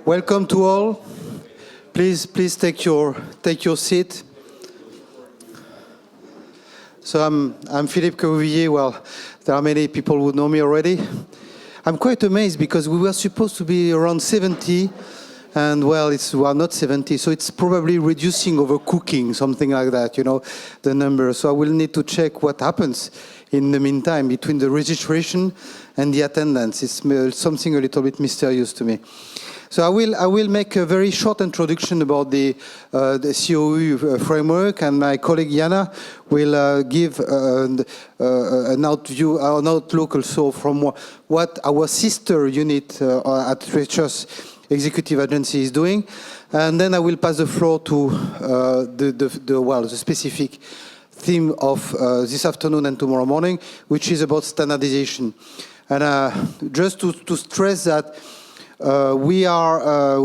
Welcome to all. Please take your seat. So I'm Philippe CoU. Well, there are many people who know me already. I'm quite amazed because we were supposed to be around 70, and well, we are not 70, so it's probably reducing overcooking, something like that, you know, the number. So I will need to check what happens in the meantime between the registration and the attendance. It's something a little bit mysterious to me. So I will make a very short introduction about the CoU framework, and my colleague Jana will give an outlook also from what our sister unit at Research Executive Agency is doing, and then I will pass the floor to the specific theme of this afternoon and tomorrow morning, which is about standardization. And just to stress that we are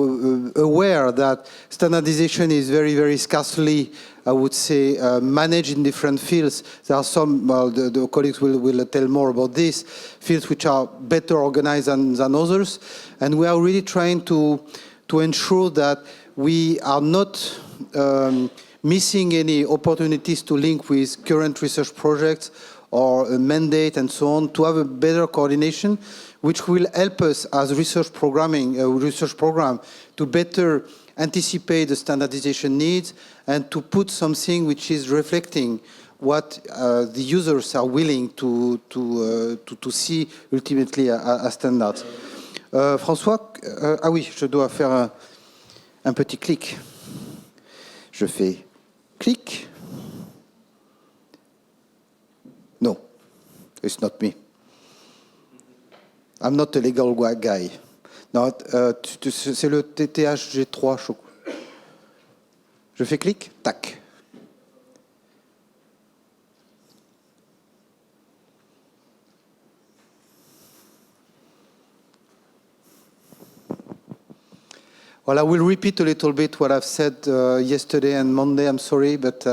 aware that standardization is very, very scarcely, I would say, managed in different fields. There are some, the colleagues will tell more about this, fields which are better organized than others. And we are really trying to ensure that we are not missing any opportunities to link with current research projects or a mandate and so on, to have a better coordination, which will help us as research program to better anticipate the standardization needs and to put something which is reflecting what the users are willing to see ultimately as standards. François, ah oui, je dois faire un petit clic. Je fais clic. No, it's not me. I'm not a legal guy. Non, c'est le TTHG3, je crois. Je fais clic, tac. Well, I will repeat a little bit what I've said yesterday and Monday. I'm sorry, but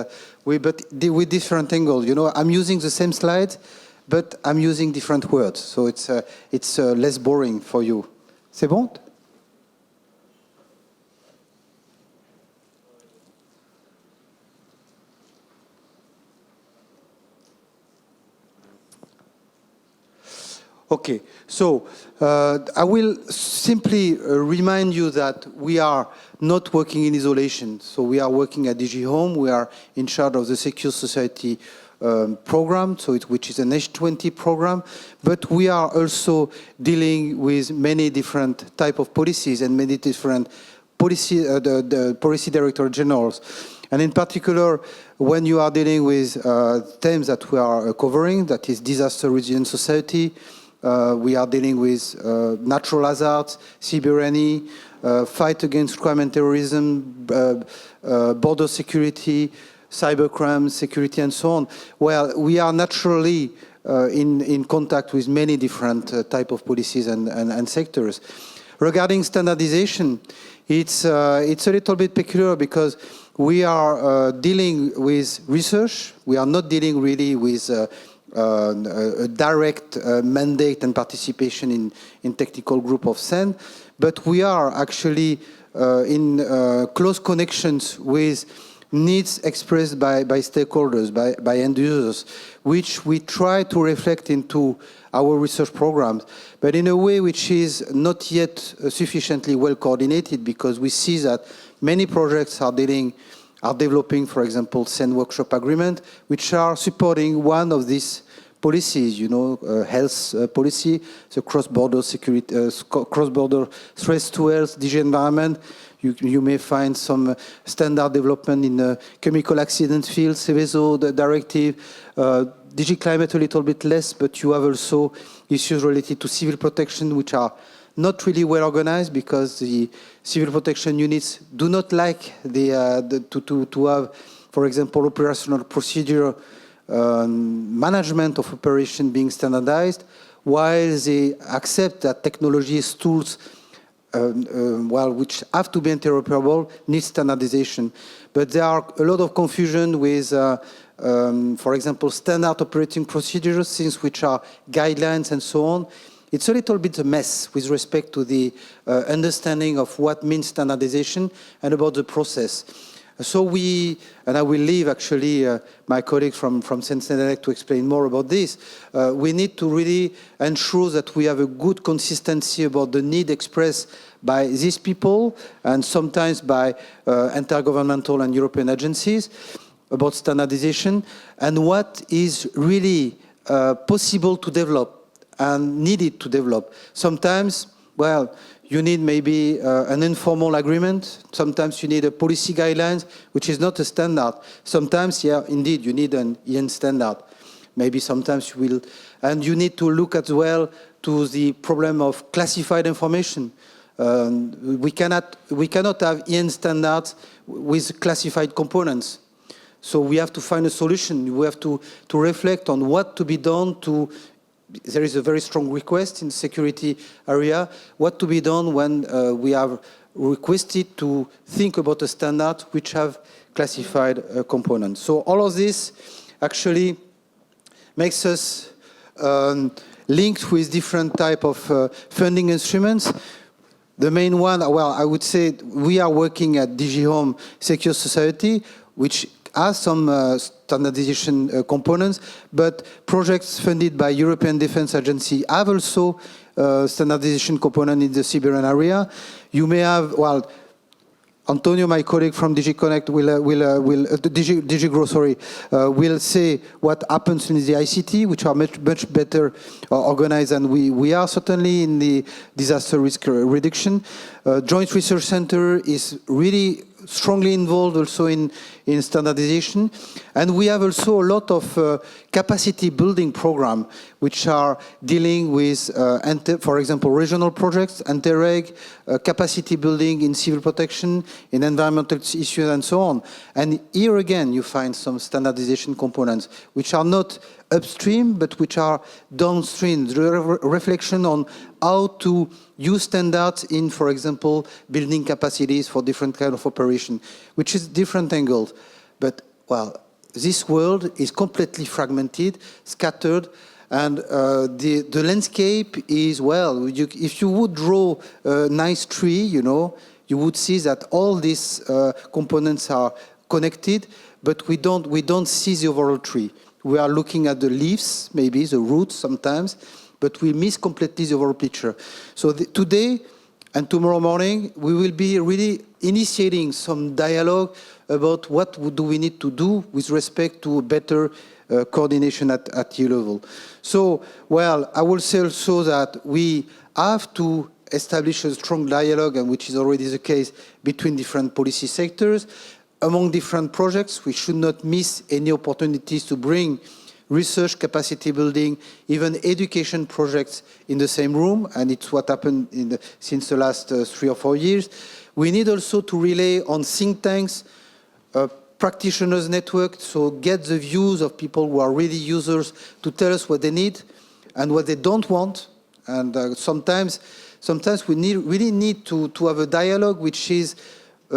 with different angles. You know, I'm using the same slides, but I'm using different words, so it's less boring for you. C'est bon? Okay, so I will simply remind you that we are not working in isolation. So we are working at DG Home. We are in charge of the Secure Society program, which is an H20 program, but we are also dealing with many different type of policies and many different the policy director generals. And in particular, when you are dealing with themes that we are covering, that is disaster resilient society, we are dealing with natural hazards, cyberany, fight against crime and terrorism, border security, cybercrime, security, and so on. Well, we are naturally in contact with many different type of policies and sectors. Regarding standardization, it's a little bit peculiar because we are dealing with research. We are not dealing really with a direct mandate and participation in technical group of SEN, but we are actually in close connections with needs expressed by stakeholders, by end users, which we try to reflect into our research programs, but in a way which is not yet sufficiently well coordinated, because we see that many projects are developing, for example, SEN workshop agreement, which are supporting one of these policies, you know, health policy, the cross-border security, cross-border threats to health, DG environment. You may find some standard development in the chemical accident field, Seveso, the directive, DG climate a little bit less, but you have also issues related to civil protection, which are not really well organized because the civil protection units do not like to have, for example, operational procedure management of operation being standardized, while they accept that technologies, tools, which have to be interoperable, need standardization. But there are a lot of confusion with, for example, standard operating procedures, things which are guidelines and so on, it's a little bit a mess with respect to the understanding of what means standardization and about the process. So and I will leave actually my colleague from Sensenelec to explain more about this. We need to really ensure that we have a good consistency about the need expressed by these people and sometimes by intergovernmental and European agencies about standardization and what is really possible to develop and needed to develop. Sometimes, well, you need maybe an informal agreement. Sometimes you need a policy guidelines, which is not a standard. Sometimes, yeah, indeed, you need an EN standard. Maybe sometimes you will, and you need to look as well to the problem of classified information. We cannot have EN standards with classified components. So we have to find a solution. We have to reflect on what to be done to. There is a very strong request in the security area, what to be done when we have requested to think about a standard which have classified components. So all of this actually makes us linked with different type of funding instruments. The main one, well, I would say we are working at DG Home Secure Society, which has some standardization components, but projects funded by European Defence Agency have also standardization component in the Siberian area. You may have, well, Antonio, my colleague from DG Connect, DG Grow, sorry, will say what happens in the ICT, which are much better organized than we are, certainly in the disaster risk reduction. Joint Research Center is really strongly involved also in standardization. And we have also a lot of capacity building program, which are dealing with, for example, regional projects, Interreg, capacity building in civil protection, in environmental issues, and so on. And here again, you find some standardization components, which are not upstream, but which are downstream. The reflection on how to use standards in, for example, building capacities for different kind of operation, which is different angles. But, well, this world is completely fragmented, scattered, and the landscape is, well, if you would draw a nice tree, you know, you would see that all these components are connected, but we don't see the overall tree. We are looking at the leaves, maybe the roots sometimes, but we miss completely the overall picture. So today and tomorrow morning, we will be really initiating some dialogue about what do we need to do with respect to better coordination at EU level. So, well, I will say also that we have to establish a strong dialogue, and which is already the case, between different policy sectors. Among different projects, we should not miss any opportunities to bring research, capacity building, even education projects in the same room, and it's what happened since the last 3 or 4 years. We need also to rely on think tanks, practitioners network, so get the views of people who are really users to tell us what they need and what they don't want. And sometimes we really need to have a dialogue which is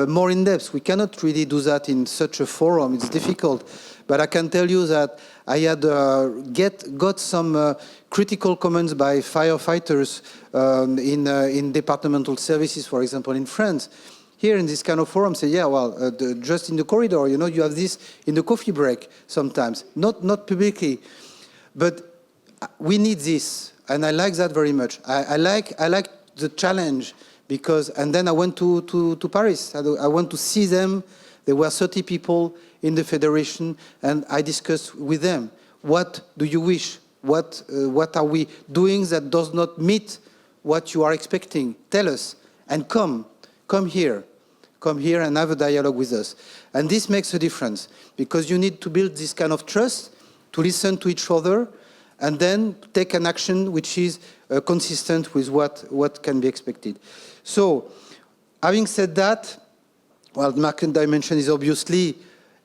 more in depth. We cannot really do that in such a forum. It's difficult. But I can tell you that I had got some critical comments by firefighters in departmental services, for example, in France. Here in this kind of forum, say, yeah, well, just in the corridor, you know, you have this in the coffee break sometimes, not publicly, but we need this, and I like that very much. I like the challenge. Because, and then I went to Paris. I went to see them. There were 30 people in the federation, and I discussed with them, what do you wish? What are we doing that does not meet what you are expecting? Tell us, and come here and have a dialogue with us. And this makes a difference, because you need to build this kind of trust, to listen to each other, and then take an action which is consistent with what can be expected. So, having said that, well, the market dimension is obviously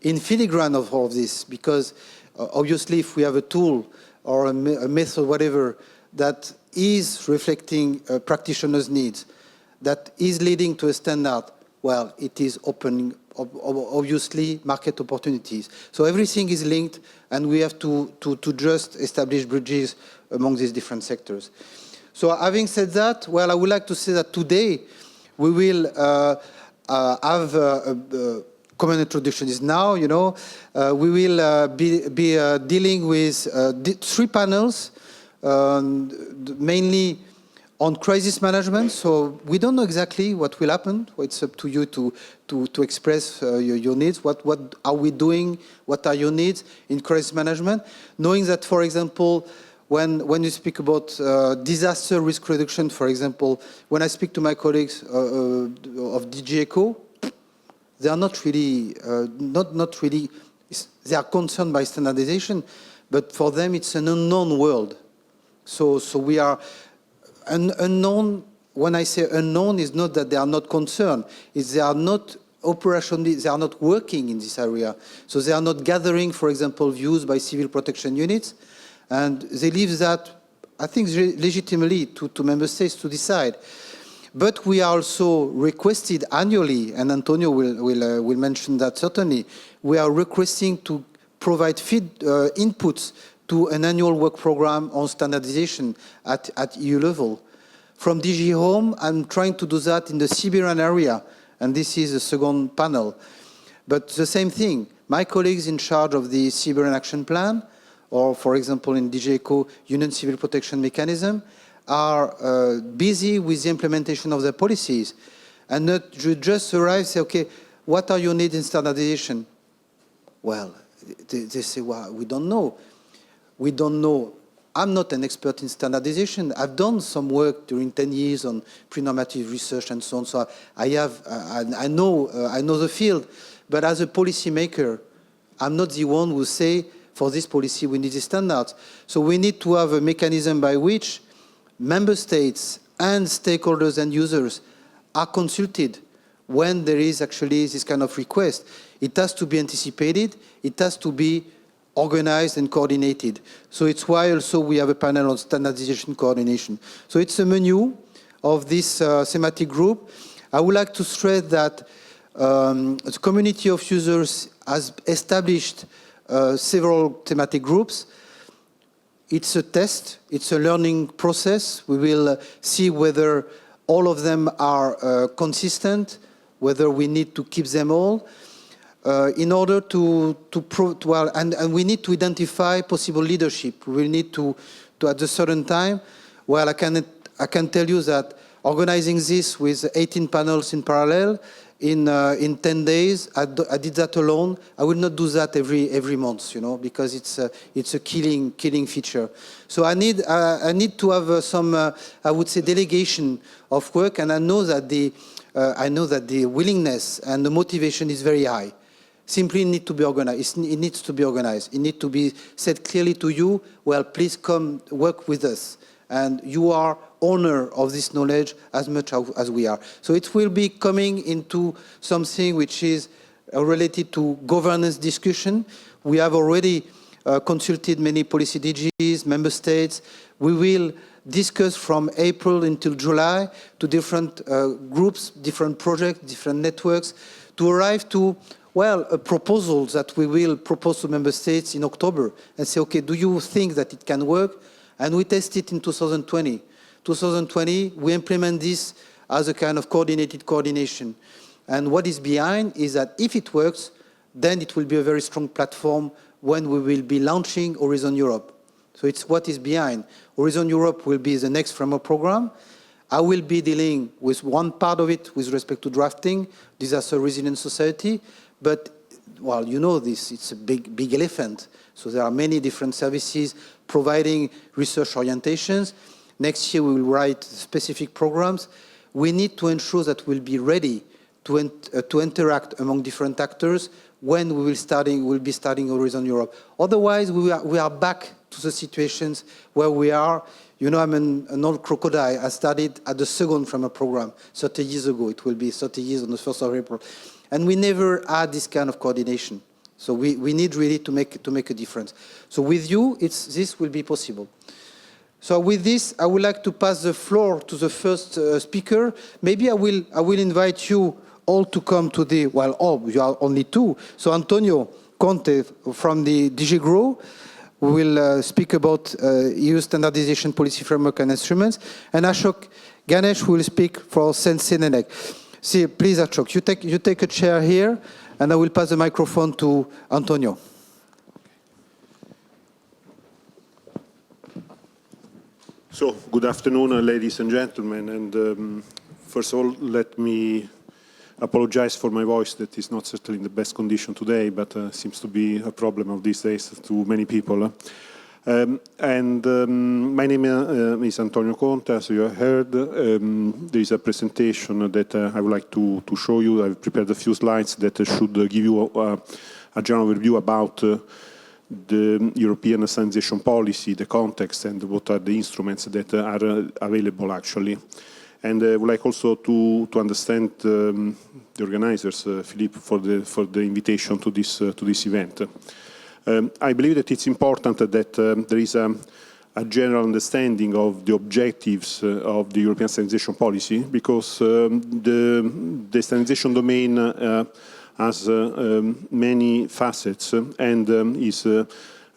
in filigrane of all of this, because obviously if we have a tool or a method, whatever, that is reflecting practitioners' needs, that is leading to a standard, well, it is opening, obviously, market opportunities. So everything is linked, and we have to just establish bridges among these different sectors. So having said that, well, I would like to say that today we will have a common introduction is now, you know. We will be dealing with 3 panels, mainly on crisis management. So we don't know exactly what will happen. It's up to you to express your needs. What are we doing? What are your needs in crisis management? Knowing that, for example, when you speak about disaster risk reduction, for example, when I speak to my colleagues of DG ECO, they are not really, not really, they are concerned by standardization, but for them it's an unknown world. So we are unknown. When I say unknown, is not that they are not concerned, it's they are not operationally, they are not working in this area. So they are not gathering, for example, views by civil protection units, and they leave that, I think, legitimately to member states to decide. But we are also requested annually, and Antonio will mention that certainly, we are requesting to provide inputs to an annual work program on standardization at EU level. From DG Home, I'm trying to do that in the Siberian area, and this is the second panel. But the same thing, my colleagues in charge of the Siberian Action Plan, or for example in DG ECO, Union Civil Protection Mechanism, are busy with the implementation of their policies, and not just arrive and say, okay, what are your needs in standardization? Well, they say, well, we don't know. We don't know. I'm not an expert in standardization. I've done some work during 10 years on pre-normative research and so on. So I know the field. But as a policymaker, I'm not the one who say, for this policy, we need the standards. So we need to have a mechanism by which member states and stakeholders and users are consulted when there is actually this kind of request. It has to be anticipated. It has to be organized and coordinated. So it's why also we have a panel on standardization coordination. So it's a menu of this thematic group. I would like to stress that the community of users has established several thematic groups. It's a test, it's a learning process. We will see whether all of them are consistent, whether we need to keep them all. In order to prove, well, and we need to identify possible leadership. We need to at a certain time, well, I can tell you that organizing this with 18 panels in parallel in 10 days, I did that alone. I will not do that every month, you know, because it's a killing feature. So I need to have some, I would say, delegation of work, and I know that the willingness and the motivation is very high. Simply need to be organized. It needs to be organized. It needs to be said clearly to you, well, please come work with us. And you are owner of this knowledge as much as we are. So it will be coming into something which is related to governance discussion. We have already consulted many policy DGs, member states. We will discuss from April until July to different groups, different projects, different networks, to arrive to, well, a proposal that we will propose to member states in October and say, okay, do you think that it can work? And we test it in 2020. 2020, we implement this as a kind of coordination. And what is behind is that if it works, then it will be a very strong platform when we will be launching Horizon Europe. So it's what is behind. Horizon Europe will be the next framework program. I will be dealing with one part of it with respect to drafting, disaster resilient society. But, well, you know this, it's a big elephant. So there are many different services providing research orientations. Next year we will write specific programs. We need to ensure that we'll be ready to interact among different actors when we'll be starting Horizon Europe. Otherwise, we are back to the situations where we are. You know, I'm an old crocodile. I started at the second framework program 30 years ago. It will be 30 years on the 1st of April. And we never had this kind of coordination. So we need really to make a difference. So with you, this will be possible. So with this, I would like to pass the floor to the first speaker. Maybe I will invite you all to come to the, well, you are only two. So Antonio Conte from the DG GROW, who will speak about EU standardization policy framework and instruments, and Ashok Ganesh, who will speak for Sensenelec. See, please, Ashok, you take a chair here, and I will pass the microphone to Antonio. So, good afternoon, ladies and gentlemen, and first of all, let me apologize for my voice that is not certainly in the best condition today, but seems to be a problem of these days to many people. My name is Antonio Conte, as you have heard. There is a presentation that I would like to show you. I've prepared a few slides that should give you a general overview about the European standardization policy, the context, and what are the instruments that are available actually. And I would like also to understand the organizers, Philippe, for the invitation to this event. I believe that it's important that there is a general understanding of the objectives of the European standardization policy, because the standardization domain has many facets and is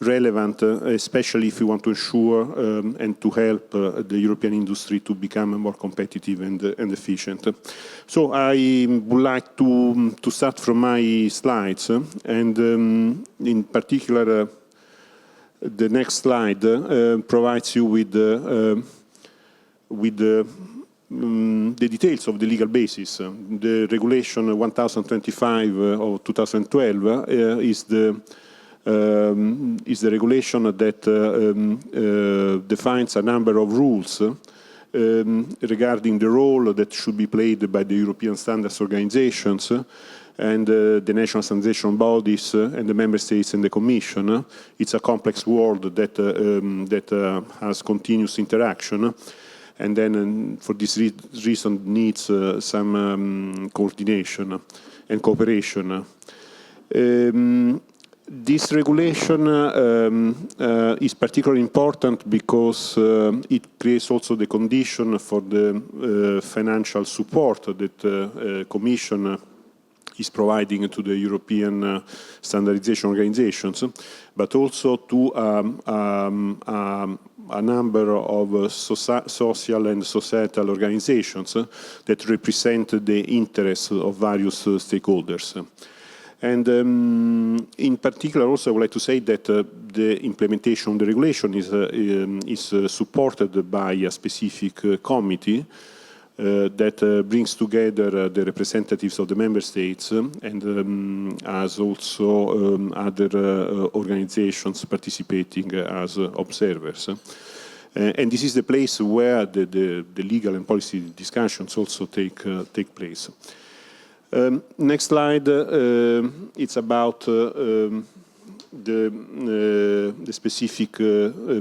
relevant, especially if we want to ensure and to help the European industry to become more competitive and efficient. So I would like to start from my slides, and in particular, the next slide provides you with the details of the legal basis. The Regulation 1025 of 2012 is the regulation that defines a number of rules regarding the role that should be played by the European standards organizations and the national standardization bodies and the member states and the Commission. It's a complex world that has continuous interaction, and then for this reason needs some coordination and cooperation. This regulation is particularly important because it creates also the condition for the financial support that the Commission is providing to the European standardization organizations, but also to a number of social and societal organizations that represent the interests of various stakeholders. And in particular, also, I would like to say that the implementation of the regulation is supported by a specific committee that brings together the representatives of the member states and as also other organizations participating as observers. And this is the place where the legal and policy discussions also take place. Next slide, it's about the specific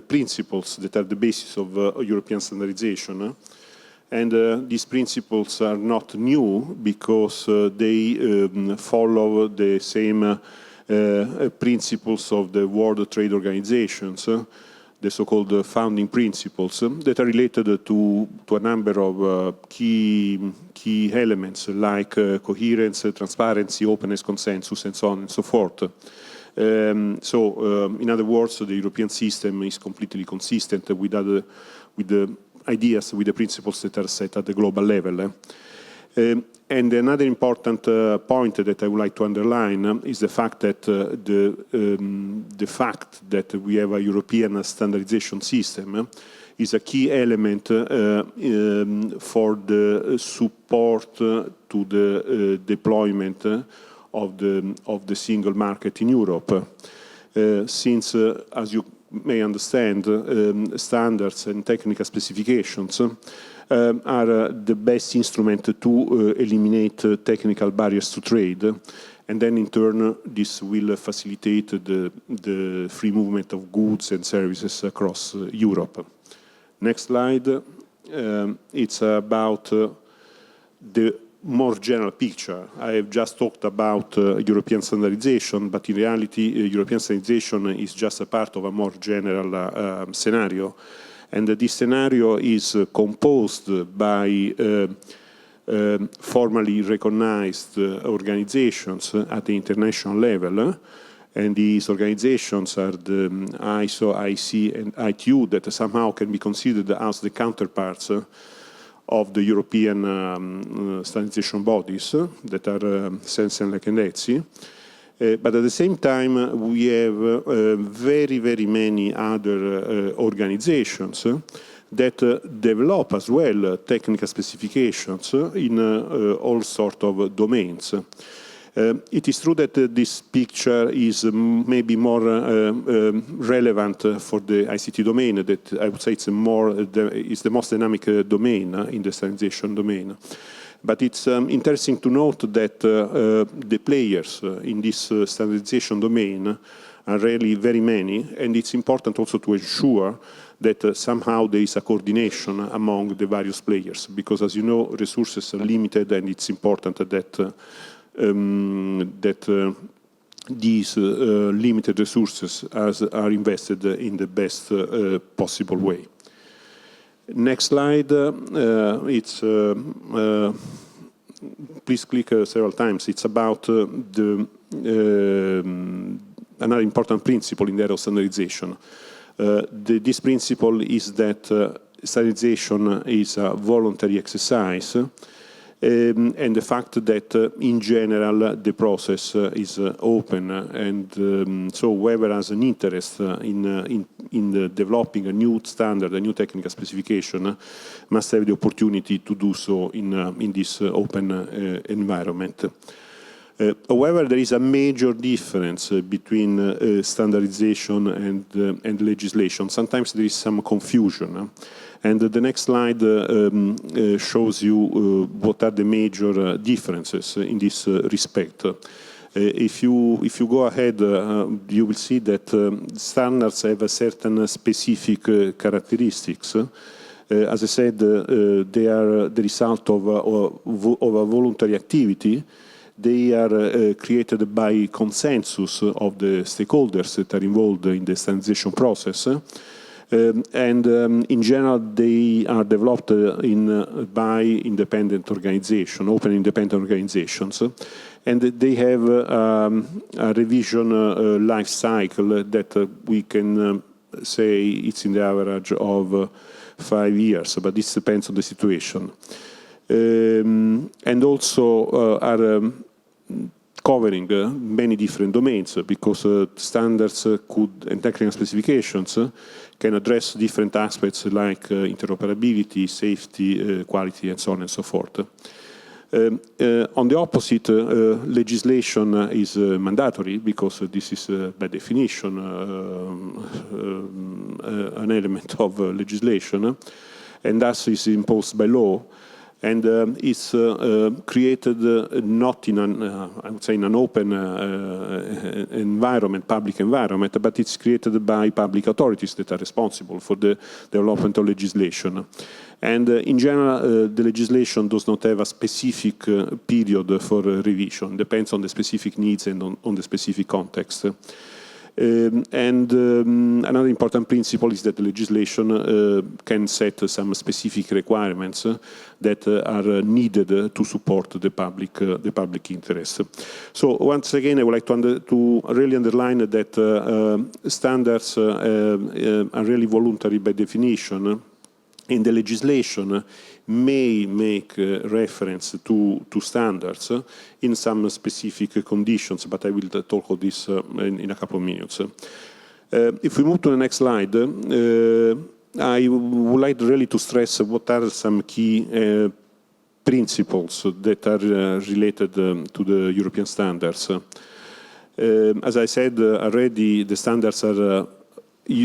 principles that are the basis of European standardization. And these principles are not new because they follow the same principles of the World Trade Organizations, the so-called founding principles that are related to a number of key elements like coherence, transparency, openness, consensus, and so on and so forth. In other words, the European system is completely consistent with the ideas, with the principles that are set at the global level. And another important point that I would like to underline is the fact that the fact that we have a European standardization system is a key element for the support to the deployment of the single market in Europe. Since, as you may understand, standards and technical specifications are the best instrument to eliminate technical barriers to trade, and then in turn this will facilitate the free movement of goods and services across Europe. Next slide. It's about the more general picture. I have just talked about European standardization, but in reality European standardization is just a part of a more general scenario. And this scenario is composed by formally recognized organizations at the international level And these organizations are the ISO, IC, and ITU that somehow can be considered as the counterparts of the European standardization bodies that are Sensen and ETSI. But at the same time, we have very, very many other organizations that develop as well technical specifications in all sorts of domains. It is true that this picture is maybe more relevant for the ICT domain, that I would say it's the most dynamic domain in the standardization domain. But it's interesting to note that the players in this standardization domain are really very many, and it's important also to ensure that somehow there is a coordination among the various players, because as you know, resources are limited, and it's important that these limited resources are invested in the best possible way. Next slide. Please click several times. It's about another important principle in the area of standardization. This principle is that standardization is a voluntary exercise, and the fact that in general the process is open, and so whoever has an interest in developing a new standard, a new technical specification, must have the opportunity to do so in this open environment. However, there is a major difference between standardization and legislation. Sometimes there is some confusion. And the next slide shows you what are the major differences in this respect. If you go ahead, you will see that standards have a certain specific characteristics. As I said, they are the result of a voluntary activity. They are created by consensus of the stakeholders that are involved in the standardization process. And in general, they are developed by independent organizations, open independent organizations. And they have a revision life cycle that we can say it's in the average of 5 years, but this depends on the situation. And also are covering many different domains, because standards and technical specifications can address different aspects like interoperability, safety, quality, and so on and so forth. On the opposite, legislation is mandatory, because this is by definition an element of legislation, and thus is imposed by law. And it's created not in an, I would say, in an open environment, public environment, but it's created by public authorities that are responsible for the development of legislation. And in general, the legislation does not have a specific period for revision. Depends on the specific needs and on the specific context. Another important principle is that the legislation can set some specific requirements that are needed to support the public interest. So once again, I would like to really underline that standards are really voluntary by definition, and the legislation may make reference to standards in some specific conditions, but I will talk of this in a couple of minutes. If we move to the next slide, I would like really to stress what are some key principles that are related to the European standards. As I said already, the standards are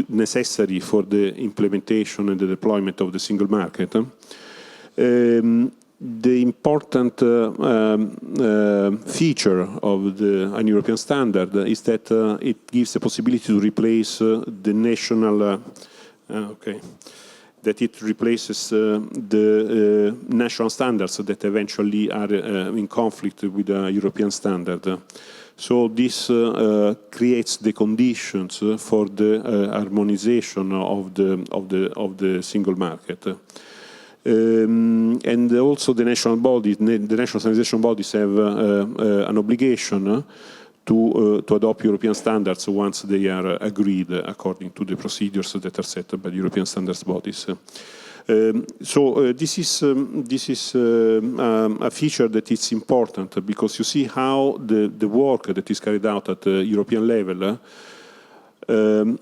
necessary for the implementation and the deployment of the single market. The important feature of an European standard is that it gives the possibility to replace the national, that it replaces the national standards that eventually are in conflict with a European standard. So this creates the conditions for the harmonization of the single market. And also the national bodies, the national standardization bodies have an obligation to adopt European standards once they are agreed according to the procedures that are set by the European standards bodies. This is a feature that is important because you see how the work that is carried out at the European level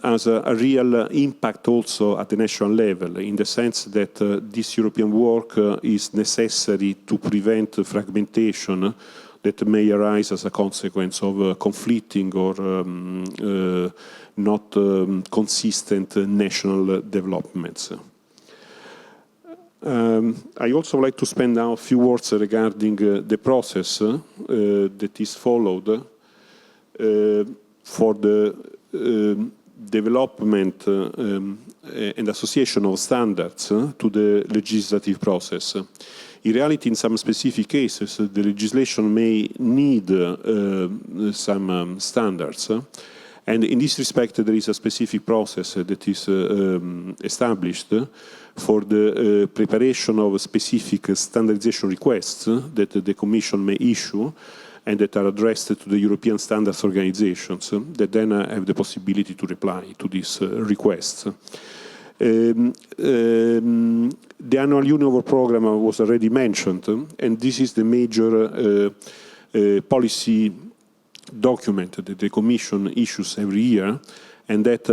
has a real impact also at the national level, in the sense that this European work is necessary to prevent fragmentation that may arise as a consequence of conflicting or not consistent national developments. I also like to spend now a few words regarding the process that is followed for the development and association of standards to the legislative process. In reality, in some specific cases, the legislation may need some standards. And in this respect, there is a specific process that is established for the preparation of specific standardization requests that the Commission may issue and that are addressed to the European standards organizations that then have the possibility to reply to these requests. The annual Union program was already mentioned, and this is the major policy document that the Commission issues every year, and that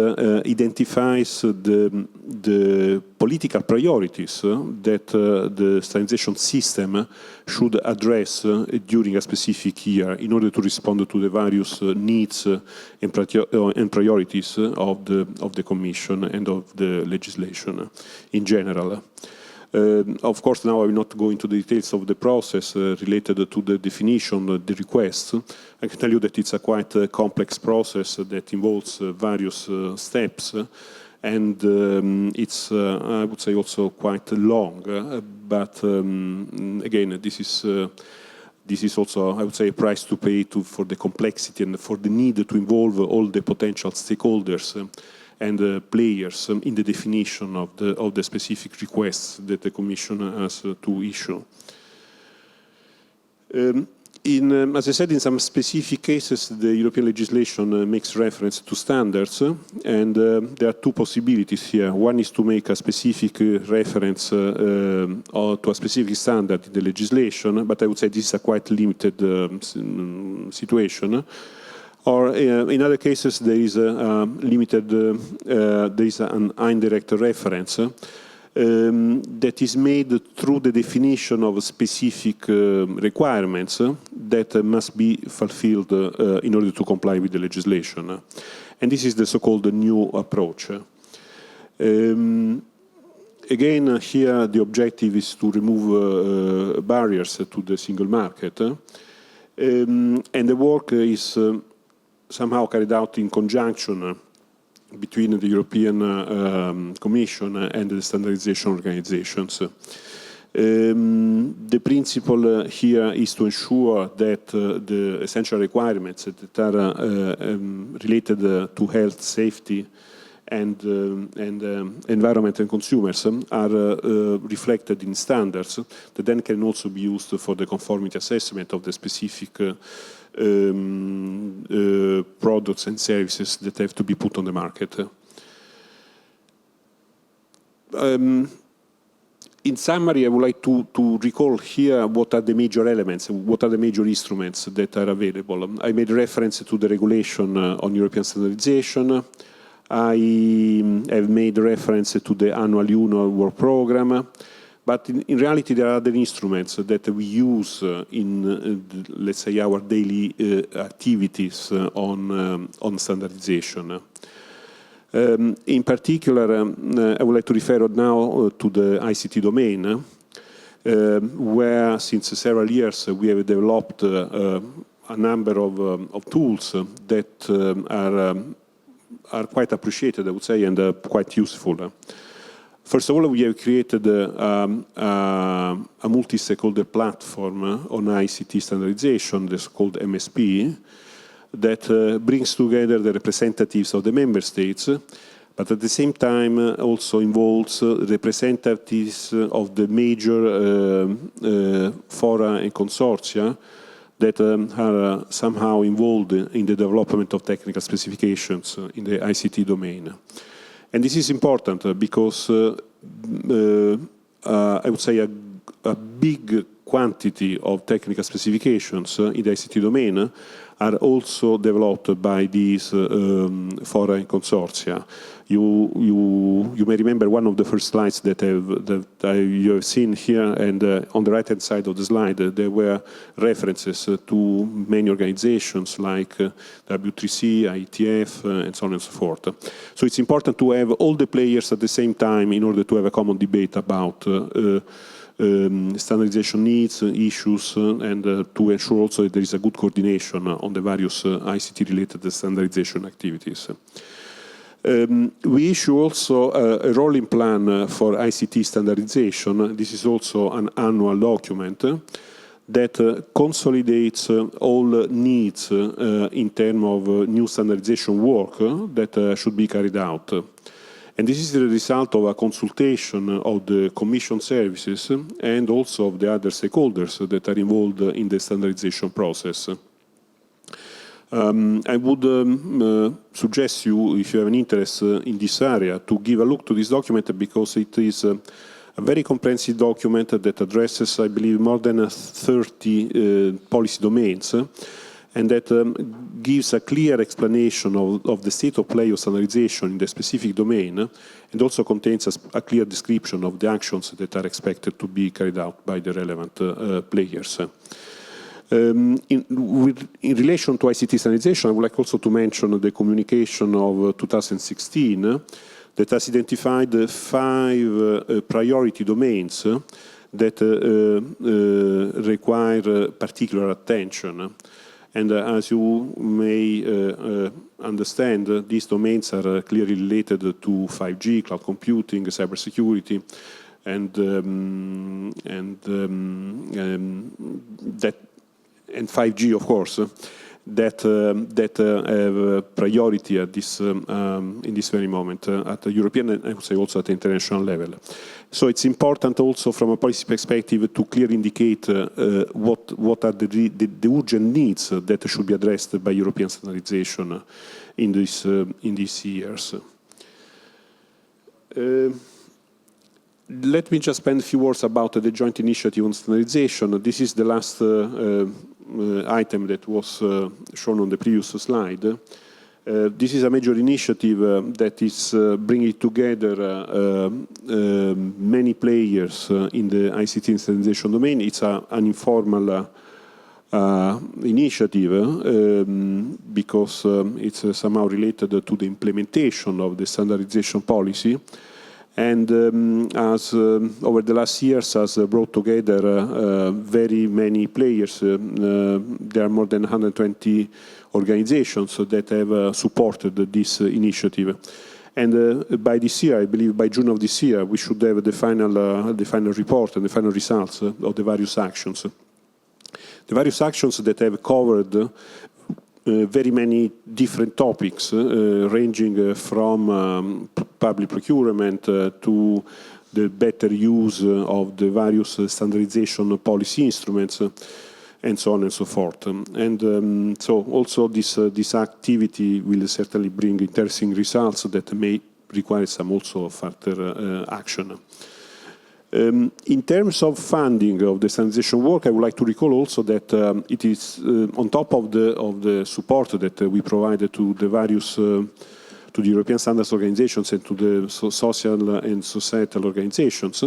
identifies the political priorities that the standardization system should address during a specific year in order to respond to the various needs and priorities of the Commission and of the legislation in general. Of course, now I will not go into the details of the process related to the definition of the request. I can tell you that it's a quite complex process that involves various steps, and it's, I would say, also quite long. But again, this is also, I would say, a price to pay for the complexity and for the need to involve all the potential stakeholders and players in the definition of the specific requests that the Commission has to issue. As I said, in some specific cases, the European legislation makes reference to standards, and there are two possibilities here. One is to make a specific reference to a specific standard in the legislation, but I would say this is a quite limited situation. Or in other cases, there is a limited, there is an indirect reference that is made through the definition of specific requirements that must be fulfilled in order to comply with the legislation. And this is the so-called new approach. Again, here the objective is to remove barriers to the single market. And the work is somehow carried out in conjunction between the European Commission and the standardization organizations. The principle here is to ensure that the essential requirements that are related to health, safety, and environment and consumers are reflected in standards that then can also be used for the conformity assessment of the specific products and services that have to be put on the market. In summary, I would like to recall here what are the major elements, what are the major instruments that are available. I made reference to the regulation on European standardization. I have made reference to the annual Union work program. But in reality, there are other instruments that we use in, let's say, our daily activities on standardization. In particular, I would like to refer now to the ICT domain, where since several years we have developed a number of tools that are quite appreciated, I would say, and quite useful. First of all, we have created a multi-stakeholder platform on ICT standardization, that's called MSP, that brings together the representatives of the member states, but at the same time also involves representatives of the major fora and consortia that are somehow involved in the development of technical specifications in the ICT domain. And this is important because I would say a big quantity of technical specifications in the ICT domain are also developed by these foreign consortia. You may remember one of the first slides that you have seen here, and on the right-hand side of the slide, there were references to many organizations like W3C, IETF, and so on and so forth. So it's important to have all the players at the same time in order to have a common debate about standardization needs, issues, and to ensure also that there is a good coordination on the various ICT-related standardization activities. We issue also a rolling plan for ICT standardization. This is also an annual document that consolidates all needs in terms of new standardization work that should be carried out. And this is the result of a consultation of the Commission services and also of the other stakeholders that are involved in the standardization process. I would suggest you, if you have an interest in this area, to give a look to this document because it is a very comprehensive document that addresses, I believe, more than 30 policy domains, and that gives a clear explanation of the state of play of standardization in the specific domain, and also contains a clear description of the actions that are expected to be carried out by the relevant players. In relation to ICT standardization, I would like also to mention the communication of 2016 that has identified 5 priority domains that require particular attention. And as you may understand, these domains are clearly related to 5G, cloud computing, cybersecurity, and 5G, of course, that have priority at this in this very moment at the European and I would say also at the international level. So it's important also from a policy perspective to clearly indicate what are the urgent needs that should be addressed by European standardization in these years. Let me just spend a few words about the joint initiative on standardization. This is the last item that was shown on the previous slide. This is a major initiative that is bringing together many players in the ICT standardization domain. It's an informal initiative because it's somehow related to the implementation of the standardization policy. And as over the last years has brought together very many players. There are more than 120 organizations that have supported this initiative. And by this year, I believe by June of this year, we should have the final report and the final results of the various actions. The various actions that have covered very many different topics, ranging from public procurement to the better use of the various standardization policy instruments, and so on and so forth. And so also this activity will certainly bring interesting results that may require some also further action. In terms of funding of the standardization work, I would like to recall also that it is on top of the support that we provided to the various to the European standards organizations and to the social and societal organizations.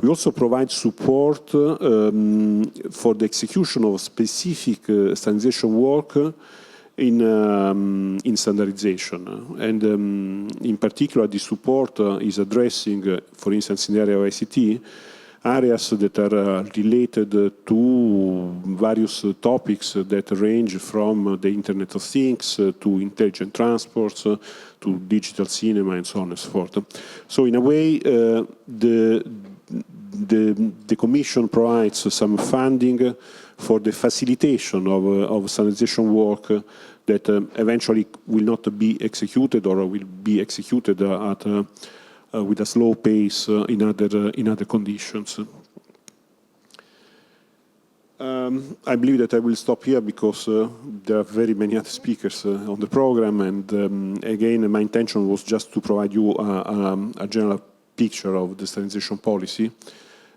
We also provide support for the execution of specific standardization work in standardization. And in particular, the support is addressing, for instance, in the area of ICT, areas that are related to various topics that range from the Internet of Things to intelligent transports to digital cinema and so on and so forth. So in a way, the Commission provides some funding for the facilitation of standardization work that eventually will not be executed or will be executed with a slow pace in other conditions. I believe that I will stop here because there are very many other speakers on the program, and again, my intention was just to provide you a general picture of the standardization policy.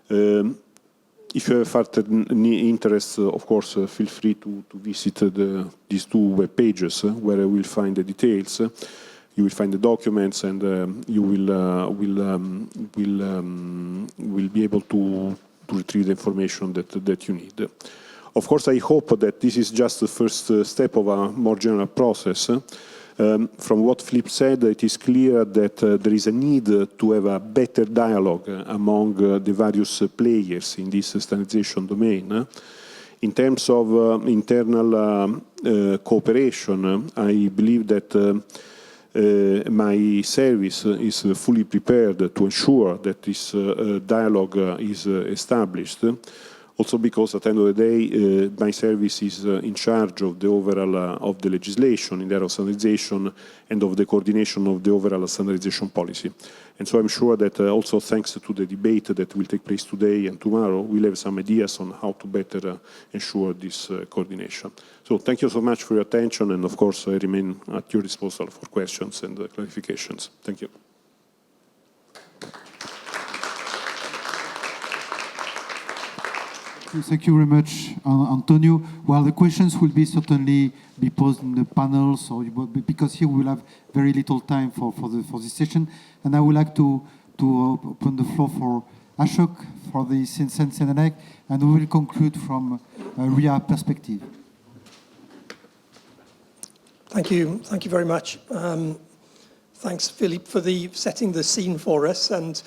If you have further interest, of course, feel free to visit these two web pages where you will find the details. You will find the documents, and you will be able to retrieve the information that you need. Of course, I hope that this is just the first step of a more general process. From what Philippe said, it is clear that there is a need to have a better dialogue among the various players in this standardization domain. In terms of internal cooperation, I believe that my service is fully prepared to ensure that this dialogue is established. Also because at the end of the day, my service is in charge of the overall of the legislation in the area of standardization and of the coordination of the overall standardization policy. And so I'm sure that also thanks to the debate that will take place today and tomorrow, we'll have some ideas on how to better ensure this coordination. So thank you so much for your attention, and of course I remain at your disposal for questions and clarifications. Thank you. Thank you very much, Antonio. Well, the questions will be certainly be posed in the panels, or because here we will have very little time for this session. And I would like to open the floor for Ashok for the Senelec, and we will conclude from a RIA perspective. Thank you very much. Thanks, Philippe, for setting the scene for us, and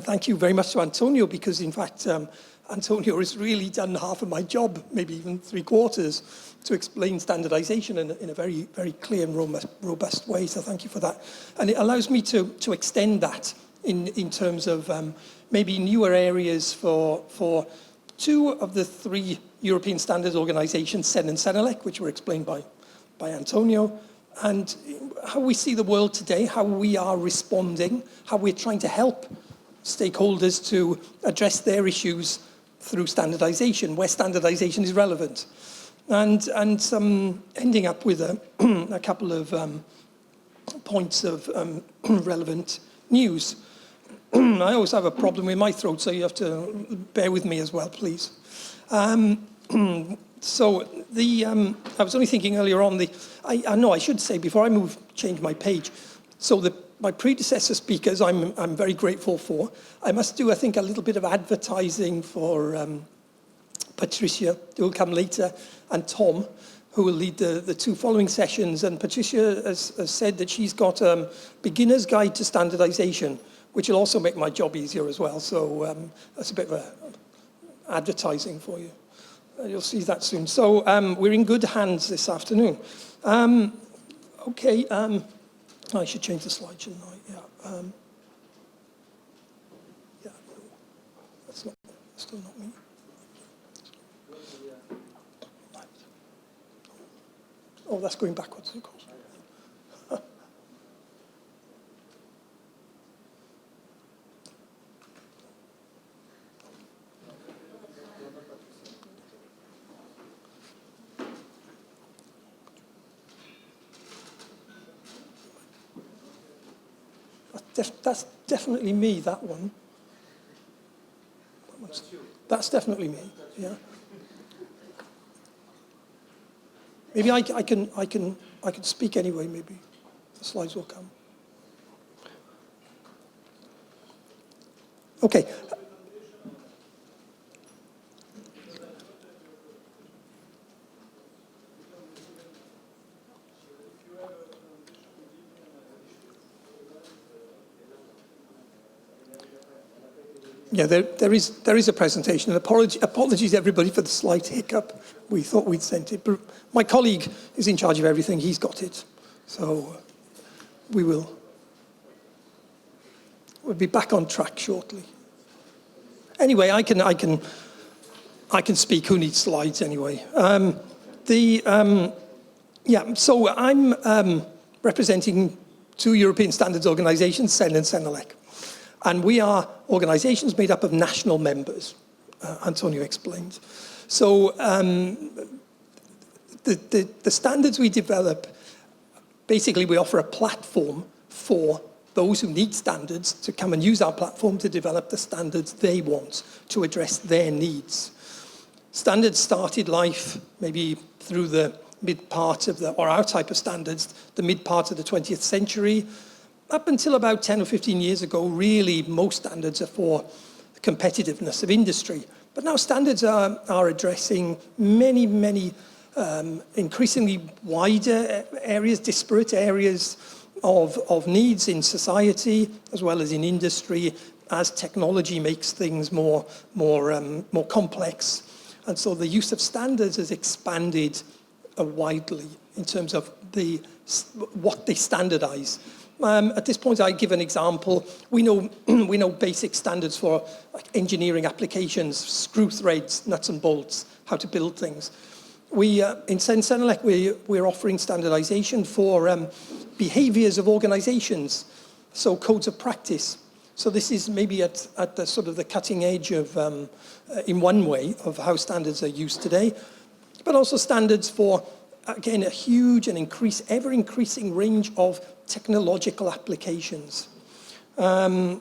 thank you very much to Antonio, because in fact, Antonio has really done half of my job, maybe even 3/4, to explain standardization in a very, very clear and robust way. So thank you for that. And it allows me to extend that in terms of maybe newer areas for two of the three European standards organizations, CEN and Senelec, which were explained by Antonio, and how we see the world today, how we are responding, how we're trying to help stakeholders to address their issues through standardization, where standardization is relevant. And ending up with a couple of points of relevant news. I always have a problem with my throat, so you have to bear with me as well, please. So I was only thinking earlier on, I should say before I change my page, so my predecessor speakers, I'm very grateful for. I must do, I think, a little bit of advertising for Patricia, who will come later, and Tom, who will lead the two following sessions. And Patricia has said that she's got a beginner's guide to standardization, which will also make my job easier as well. So that's a bit of advertising for you. You'll see that soon. So we're in good hands this afternoon. Okay. I should change the slide, shouldn't I? Yeah. Yeah. That's still not me. Oh, that's going backwards, of course. That's definitely me, that one. That's definitely me, yeah. Maybe I can speak anyway, maybe. The slides will come. Okay. Yeah, there is a presentation, and apologies everybody for the slight hiccup. We thought we'd sent it, but my colleague is in charge of everything. He's got it, so we'll be back on track shortly. Anyway, I can speak. Who needs slides anyway? Yeah, so I'm representing two European standards organizations, CEN and Senelec. And we are organizations made up of national members, Antonio explained. So the standards we develop, basically we offer a platform for those who need standards to come and use our platform to develop the standards they want to address their needs. Standards started life maybe through the mid part of or our type of standards, the mid part of the 20th century. Up until about 10 or 15 years ago, really most standards are for the competitiveness of industry. But now standards are addressing many, many increasingly wider areas, disparate areas of needs in society as well as in industry as technology makes things more complex. And so the use of standards has expanded widely in terms of what they standardize. At this point, I give an example. We know basic standards for like engineering applications, screw threads, nuts and bolts, how to build things. In Senelec, we're offering standardization for behaviors of organizations, so codes of practice. So this is maybe at the sort of the cutting edge of, in one way, of how standards are used today, but also standards for, again, a huge and ever-increasing range of technological applications. Antonio's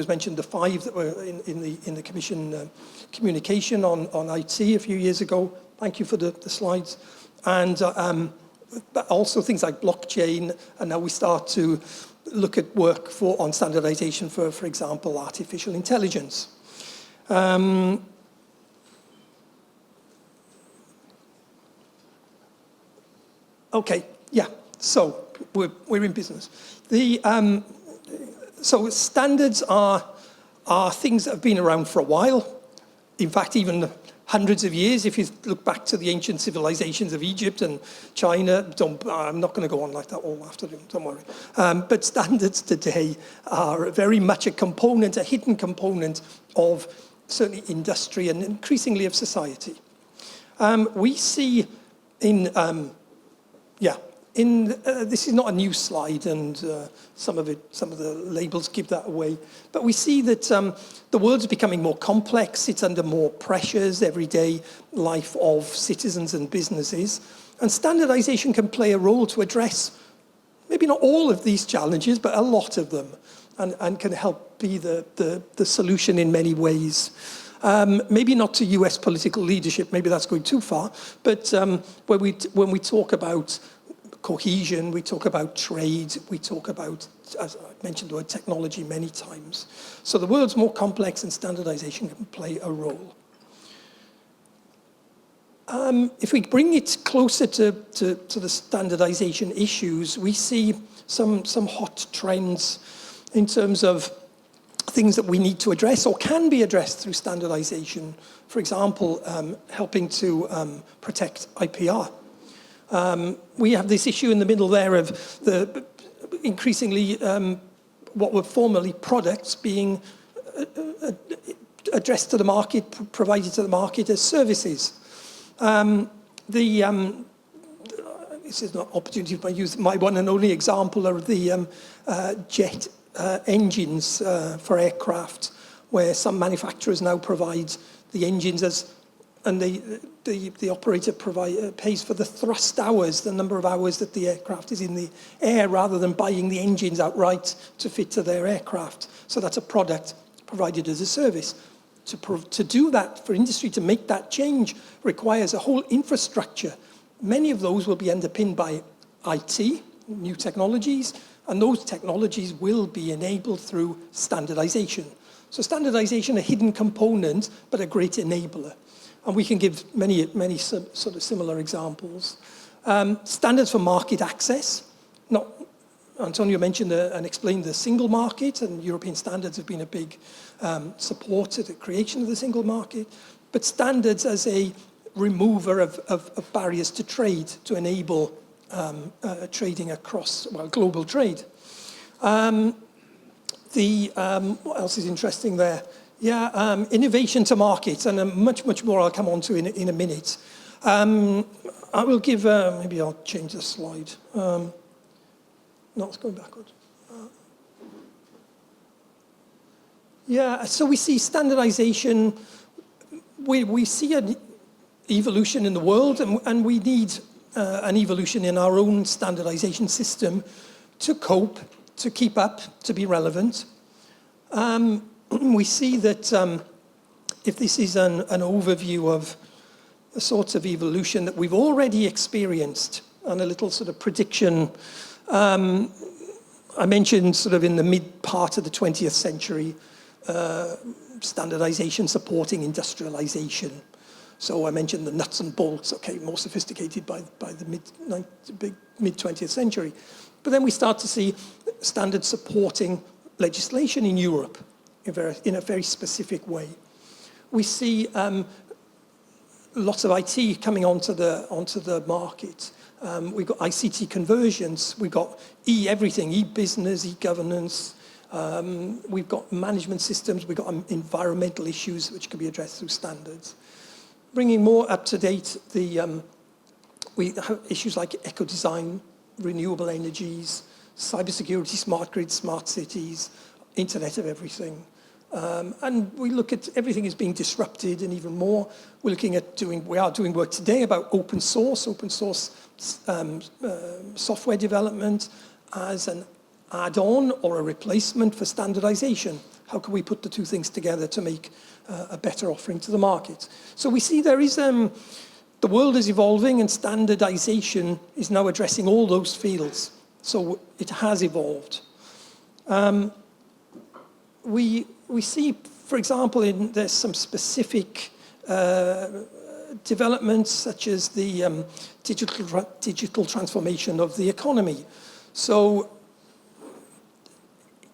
mentioned the 5 that were in the Commission communication on IT a few years ago. Thank you for the slides. And but also things like blockchain, and now we start to look at work on standardization for example, artificial intelligence. Okay, yeah, so we're in business. So standards are things that have been around for a while. In fact, even hundreds of years, if you look back to the ancient civilizations of Egypt and China, I'm not going to go on like that all afternoon, don't worry. But standards today are very much a hidden component of certainly industry and increasingly of society. We see this is not a new slide, and some of the labels give that away. But we see that the world's becoming more complex. It's under more pressures, everyday life of citizens and businesses. And standardization can play a role to address maybe not all of these challenges, but a lot of them, and can help be the solution in many ways. Maybe not to US political leadership, maybe that's going too far, but when we talk about cohesion, we talk about trade, we talk about, as I mentioned the word technology many times. So the world's more complex and standardization can play a role. If we bring it closer to the standardization issues, we see some hot trends in terms of things that we need to address or can be addressed through standardization. For example, helping to protect IPR. We have this issue in the middle there of the increasingly what were formerly products being addressed to the market, provided to the market as services. This is not opportunity if I use my one and only example of the jet engines for aircraft, where some manufacturers now provide the engines and the operator pays for the thrust hours, the number of hours that the aircraft is in the air, rather than buying the engines outright to fit to their aircraft. So that's a product provided as a service. To do that, for industry to make that change, requires a whole infrastructure. Many of those will be underpinned by IT, new technologies, and those technologies will be enabled through standardization. So standardization, a hidden component, but a great enabler. And we can give many sort of similar examples. Standards for market access. Antonio mentioned and explained the single market, and European standards have been a big support to the creation of the single market. But standards as a remover of barriers to trade, to enable trading across, global trade. What else is interesting there? Yeah, innovation to market, and much more I'll come on to in a minute. I will give, maybe I'll change the slide. No, it's going backwards. Yeah, so we see standardization we see an evolution in the world, and we need an evolution in our own standardization system to cope, to keep up, to be relevant. We see that if this is an overview of the sorts of evolution that we've already experienced, and a little sort of prediction, I mentioned sort of in the mid part of the 20th century, standardization supporting industrialization. So I mentioned the nuts and bolts, okay, more sophisticated by the mid 20th century. But then we start to see standards supporting legislation in Europe in a very specific way. We see lots of IT coming onto the market. We've got ICT conversions. We've got everything, e-business, e-governance. We've got management systems. We've got environmental issues which can be addressed through standards. Bringing more up to date, we have issues like eco-design, renewable energies, cybersecurity, smart grids, smart cities, Internet of Everything. And we look at everything is being disrupted, and even more, we're looking at we are doing work today about open source software development as an add-on or a replacement for standardization. How can we put the two things together to make a better offering to the market? So we see there is, the world is evolving, and standardization is now addressing all those fields. So it has evolved. We see, for example, there's some specific developments such as the digital transformation of the economy. So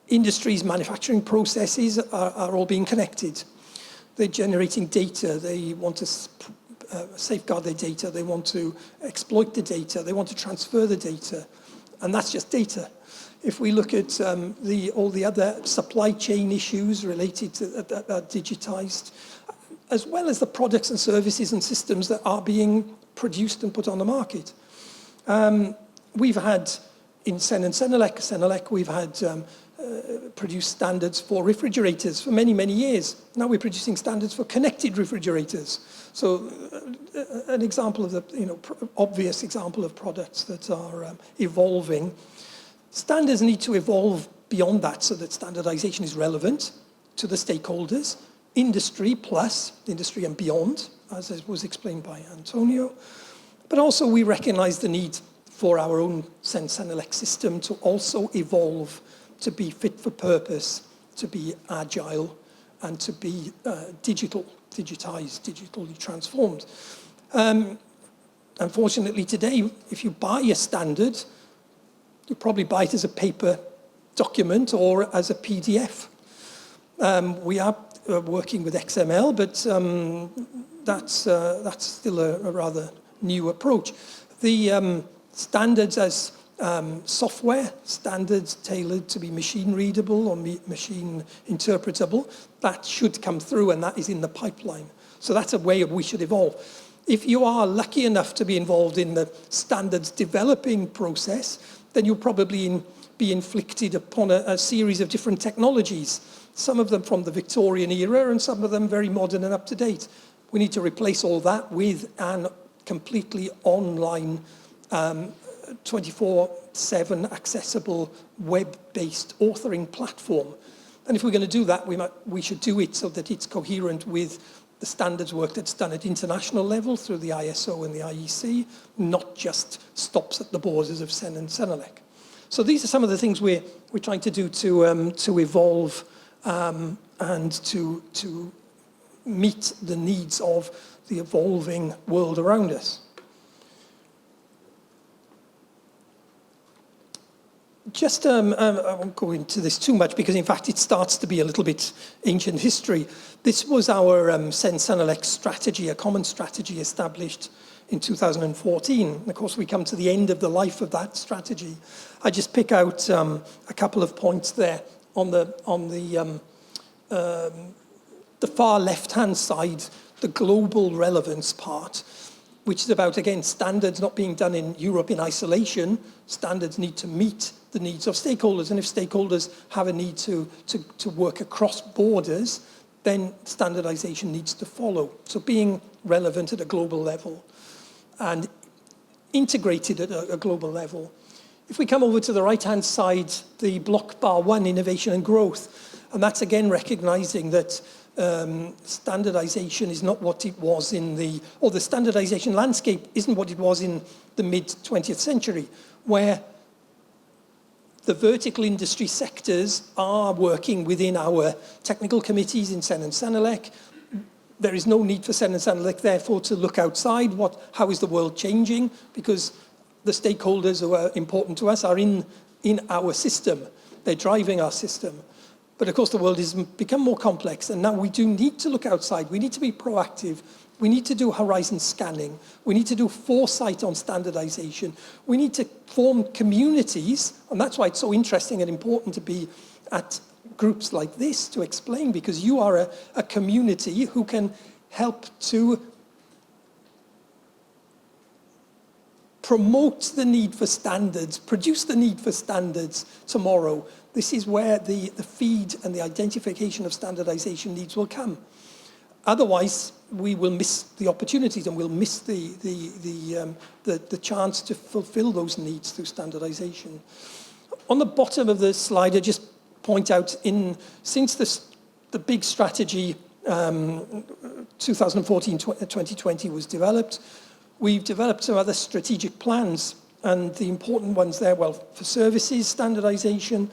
industries, manufacturing processes are all being connected. They're generating data. They want to safeguard their data. They want to exploit the data. They want to transfer the data. And that's just data. If we look at all the other supply chain issues related to that are digitized, as well as the products and services and systems that are being produced and put on the market. We've had, in Senelec, we've had produced standards for refrigerators for many, many years. Now we're producing standards for connected refrigerators. So an example of the, obvious example of products that are evolving. Standards need to evolve beyond that so that standardization is relevant to the stakeholders, industry plus, industry and beyond, as was explained by Antonio. But also we recognize the need for our own Senelec system to also evolve, to be fit for purpose, to be agile, and to be digitized, digitally transformed. Unfortunately today, if you buy a standard, you probably buy it as a paper document or as a PDF. We are working with XML, but that's still a rather new approach. The standards as software, standards tailored to be machine readable or machine interpretable, that should come through, and that is in the pipeline. So that's a way we should evolve. If you are lucky enough to be involved in the standards developing process, then you'll probably be inflicted upon a series of different technologies, some of them from the Victorian era and some of them very modern and up-to-date. We need to replace all that with an completely online 24/7 accessible web-based authoring platform. And if we're going to do that, we should do it so that it's coherent with the standards work that's done at international level through the ISO and the IEC, not just stops at the borders of Sen and Senelec. So these are some of the things we're trying to do to evolve and to meet the needs of the evolving world around us. Just, I won't go into this too much because in fact it starts to be a little bit ancient history. This was our Senelec strategy, a common strategy established in 2014. And of course we come to the end of the life of that strategy. I just pick out a couple of points there on the far left-hand side, the global relevance part, which is about, again, standards not being done in Europe in isolation. Standards need to meet the needs of stakeholders. And if stakeholders have a need to work across borders, then standardization needs to follow. So being relevant at a global level and integrated at a global level. If we come over to the right-hand side, the block bar 1, innovation and growth, and that's again recognizing that standardization is not what it was or the standardization landscape isn't what it was in the mid-20th century, where the vertical industry sectors are working within our technical committees in Sen and Senelec. There is no need for Sen and Senelec, therefore, to look outside. How is the world changing? Because the stakeholders who are important to us are in our system. They're driving our system. But of course, the world has become more complex, and now we do need to look outside. We need to be proactive. We need to do horizon scanning. We need to do foresight on standardization. We need to form communities, and that's why it's so interesting and important to be at groups like this to explain, because you are a community who can help to promote the need for standards, produce the need for standards tomorrow. This is where the feed and the identification of standardization needs will come. Otherwise, we will miss the opportunities and we'll miss the chance to fulfill those needs through standardization. On the bottom of the slide, I just point out, since the big strategy 2014-2020 was developed, we've developed some other strategic plans, and the important ones there, well, for services, standardization,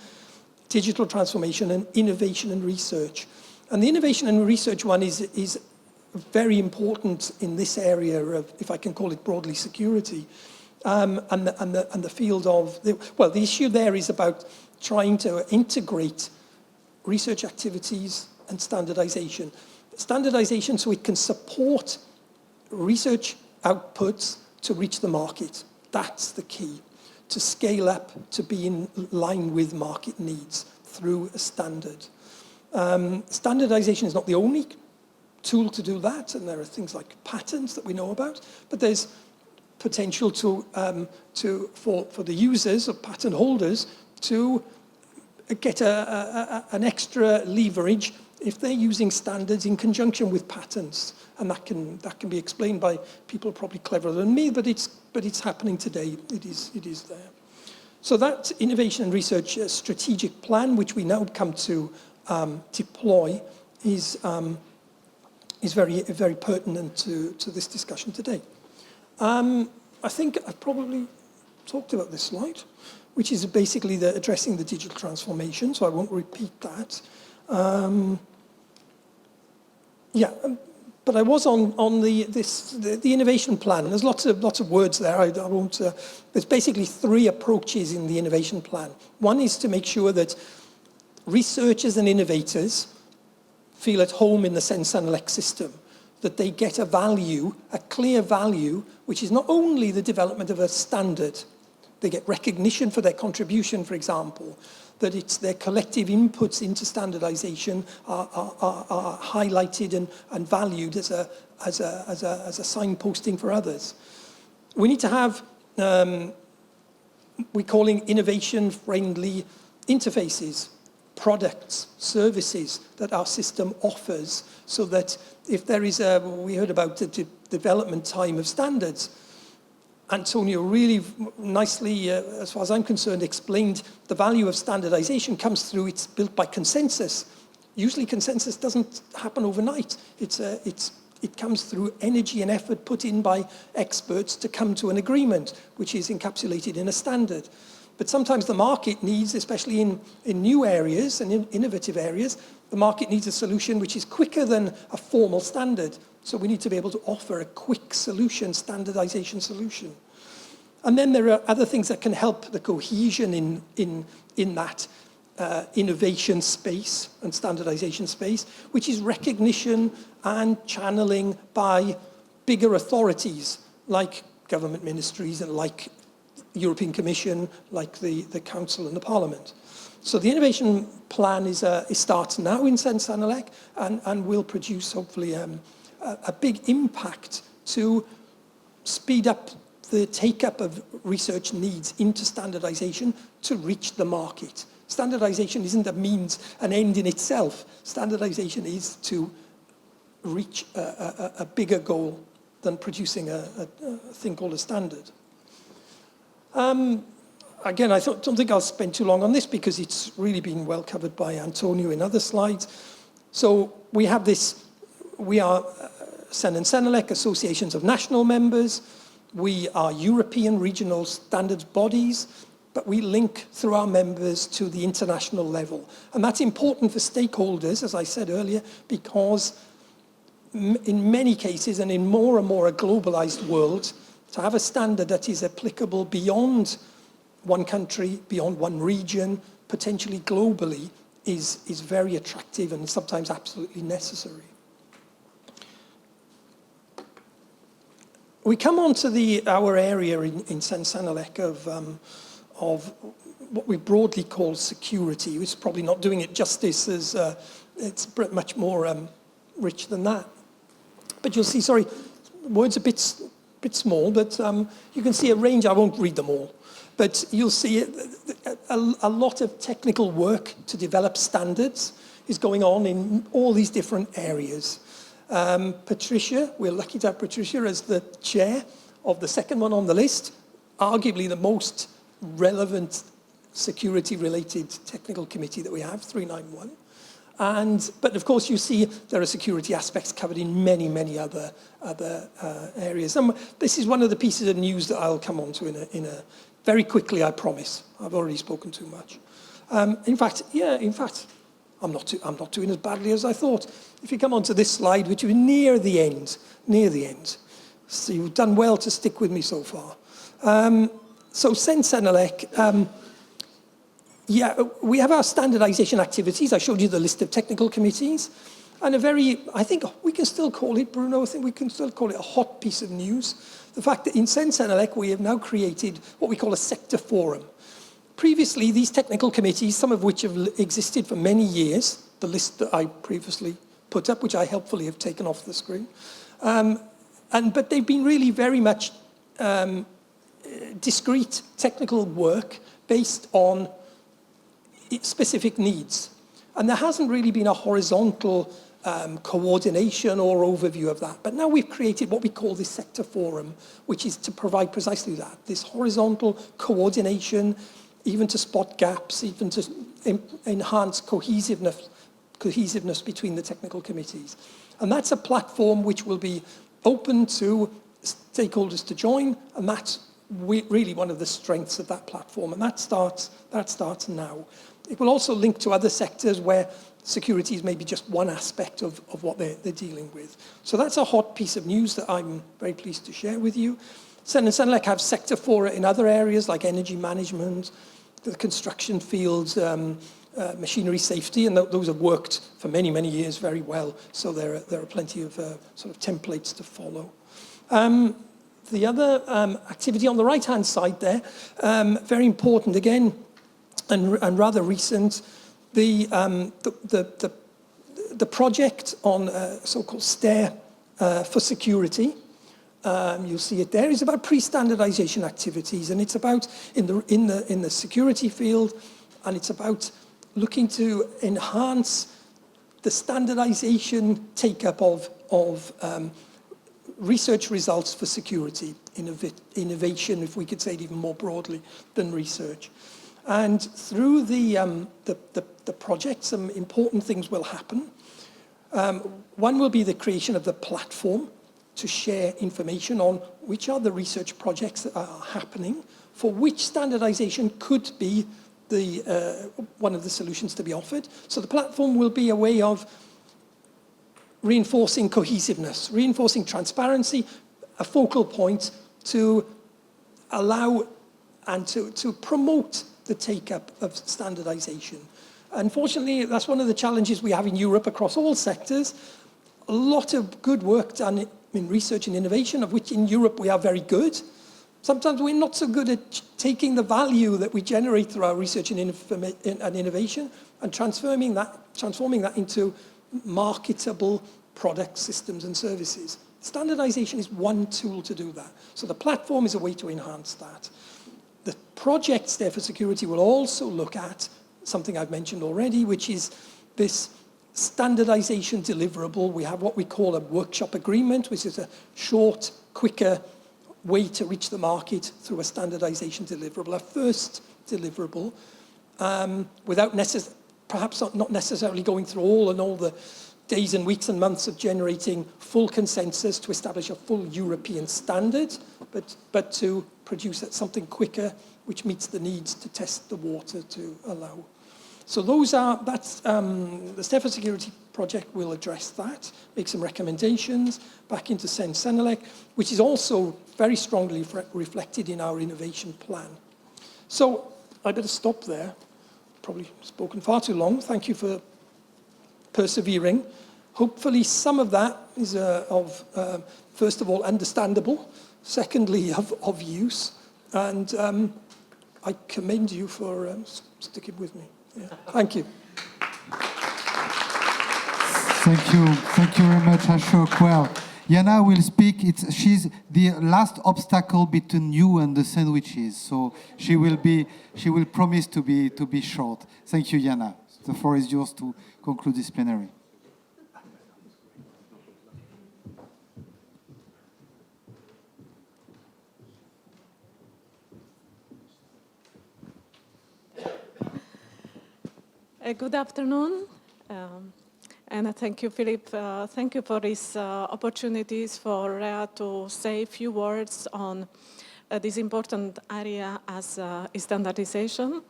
digital transformation, and innovation and research. And the innovation and research one is very important in this area of, if I can call it broadly, security, and the field of, the issue there is about trying to integrate research activities and standardization. Standardization so it can support research outputs to reach the market. That's the key. To scale up, to be in line with market needs through a standard. Standardization is not the only tool to do that, and there are things like patents that we know about, but there's potential for the users or patent holders to get an extra leverage if they're using standards in conjunction with patents, and that can be explained by people probably cleverer than me, but it's happening today. It is there. So that innovation and research strategic plan, which we now come to deploy, is very, very pertinent to this discussion today. I think I've probably talked about this slide, which is basically addressing the digital transformation, so I won't repeat that. But I was on the innovation plan. There's lots of words there. I won't. There's basically 3 approaches in the innovation plan. One is to make sure that researchers and innovators feel at home in the Sen-Senelec system, that they get a clear value, which is not only the development of a standard. They get recognition for their contribution, for example, that it's their collective inputs into standardization are highlighted and valued as a signposting for others. We need to have, we're calling innovation-friendly interfaces, products, services that our system offers, so that if there is we heard about the development time of standards. Antonio really nicely, as far as I'm concerned, explained the value of standardization comes through, it's built by consensus. Usually consensus doesn't happen overnight. It comes through energy and effort put in by experts to come to an agreement, which is encapsulated in a standard. But sometimes the market needs, especially in new areas and in innovative areas, the market needs a solution which is quicker than a formal standard. So we need to be able to offer a quick solution, standardization solution. And then there are other things that can help the cohesion in that innovation space and standardization space, which is recognition and channeling by bigger authorities like government ministries and like the European Commission, like the Council and the Parliament. So the innovation plan starts now in Sen-Senelec and will produce hopefully a big impact to speed up the take-up of research needs into standardization to reach the market. Standardization isn't a means, an end in itself. Standardization is to reach a bigger goal than producing a thing called a standard. Again, I don't think I'll spend too long on this because it's really been well covered by Antonio in other slides. So we have this, we are CEN and CENELEC, associations of national members. We are European regional standards bodies, but we link through our members to the international level. And that's important for stakeholders, as I said earlier, because in many cases and in more and more a globalized world, to have a standard that is applicable beyond one country, beyond one region, potentially globally, is very attractive and sometimes absolutely necessary. We come on to our area in CEN-CENELEC of what we broadly call security. It's probably not doing it justice, as it's much more rich than that. But you'll see, sorry, words a bit small, but you can see a range. I won't read them all, but you'll see a lot of technical work to develop standards is going on in all these different areas. Patricia, we're lucky to have Patricia as the chair of the second one on the list, arguably the most relevant security-related technical committee that we have, 391. But of course, you see there are security aspects covered in many, many other areas. And this is one of the pieces of news that I'll come on to in a very quickly, I promise. I've already spoken too much. In fact, I'm not doing as badly as I thought. If you come on to this slide, which is near the end. So you've done well to stick with me so far. So CEN-CENELEC, we have our standardization activities. I showed you the list of technical committees. And I think we can still call it, Bruno, I think we can still call it a hot piece of news. The fact that in CEN-CENELEC, we have now created what we call a sector forum. Previously, these technical committees, some of which have existed for many years, the list that I previously put up, which I helpfully have taken off the screen, but they've been really very much discrete technical work based on specific needs. And there hasn't really been a horizontal coordination or overview of that. But now we've created what we call this sector forum, which is to provide precisely that, this horizontal coordination, even to spot gaps, even to enhance cohesiveness between the technical committees. And that's a platform which will be open to stakeholders to join, and that's really one of the strengths of that platform, and that starts now. It will also link to other sectors where security is maybe just one aspect of what they're dealing with. So that's a hot piece of news that I'm very pleased to share with you. CEN and CENELEC have sector fora in other areas like energy management, the construction fields, machinery safety, and those have worked for many, many years very well. So there are plenty of sort of templates to follow. The other activity on the right-hand side there, very important again, and rather recent, the project on so-called STAIR for security. You'll see it there. It's about pre-standardization activities, and it's about in the security field, and it's about looking to enhance the standardization take-up of research results for security, innovation, if we could say it even more broadly than research. And through the project, some important things will happen. One will be the creation of the platform to share information on which are the research projects that are happening, for which standardization could be one of the solutions to be offered. So the platform will be a way of reinforcing cohesiveness, reinforcing transparency, a focal point to allow and to promote the take-up of standardization. Unfortunately, that's one of the challenges we have in Europe across all sectors. A lot of good work done in research and innovation, of which in Europe we are very good. Sometimes we're not so good at taking the value that we generate through our research and innovation and transforming that into marketable products, systems, and services. Standardization is one tool to do that. So the platform is a way to enhance that. The projects there for security will also look at something I've mentioned already, which is this standardization deliverable. We have what we call a workshop agreement, which is a short, quicker way to reach the market through a standardization deliverable, a first deliverable, without perhaps not necessarily going through all the days and weeks and months of generating full consensus to establish a full European standard, but to produce something quicker, which meets the needs to test the water to allow. So that's the Stefan Security Project will address that, make some recommendations back into Senelec, which is also very strongly reflected in our innovation plan. So I better stop there. Probably spoken far too long. Thank you for persevering. Hopefully some of that is first of all, understandable, secondly, of use, and I commend you for sticking with me. Yeah. Thank you. Thank you very much, Ashok. Well, Jana will speak. She's the last obstacle between you and the sandwiches, so she will promise to be short. Thank you, Jana. The floor is yours to conclude this plenary. Good afternoon, and thank you, Philippe. Thank you for these opportunities for REA to say a few words on this important area as standardization.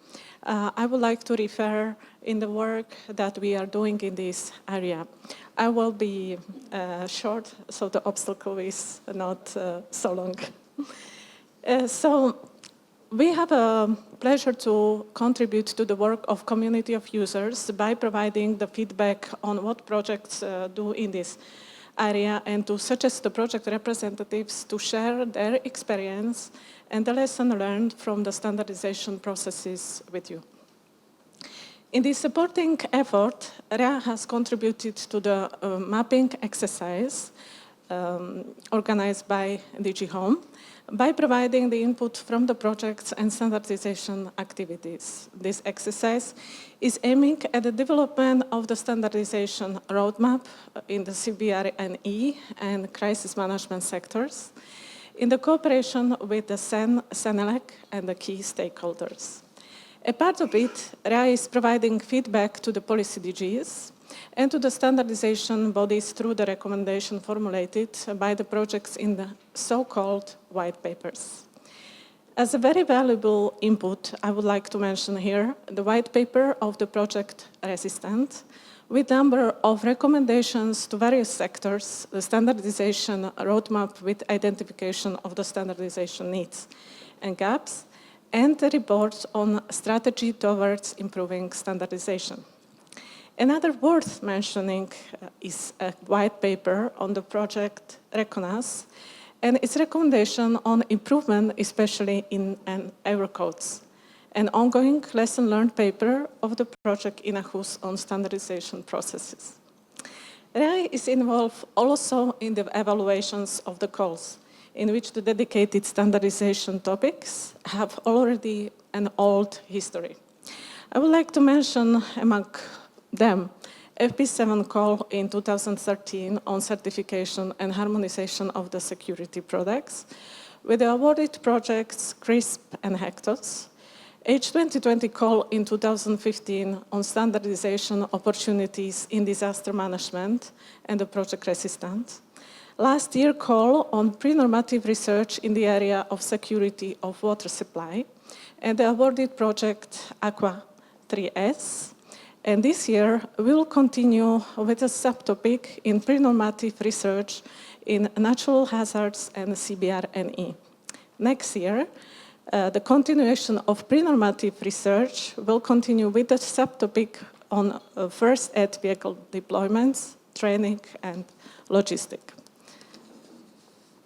I would like to refer in the work that we are doing in this area. I will be short, so the obstacle is not so long. We have a pleasure to contribute to the work of community of users by providing the feedback on what projects do in this area and to suggest the project representatives to share their experience and the lesson learned from the standardization processes with you. In this supporting effort, REA has contributed to the mapping exercise organized by DG Home, by providing the input from the projects and standardization activities. This exercise is aiming at the development of the standardization roadmap in the CBRNE and crisis management sectors in the cooperation with the Senelec and the key stakeholders. A part of it, REA is providing feedback to the policy DGs and to the standardization bodies through the recommendation formulated by the projects in the so-called white papers. As a very valuable input, I would like to mention here the white paper of the project Resistant, with a number of recommendations to various sectors, the standardization roadmap with identification of the standardization needs and gaps, and the report on strategy towards improving standardization. Another worth mentioning is a white paper on the project Reconas and its recommendation on improvement, especially in Eurocodes, an ongoing lesson learned paper of the project Inahus on standardization processes. REA is involved also in the evaluations of the calls, in which the dedicated standardization topics have already an old history. I would like to mention among them FP7 call in 2013 on certification and harmonization of the security products, with the awarded projects CRISP and Hectos, H2020 call in 2015 on standardization opportunities in disaster management and the project Resistant, last year call on pre-normative research in the area of security of water supply, and the awarded project Aqua 3S. And this year, we will continue with a subtopic in pre-normative research in natural hazards and CBRNE. Next year, the continuation of pre-normative research will continue with the subtopic on first aid vehicle deployments, training, and logistics.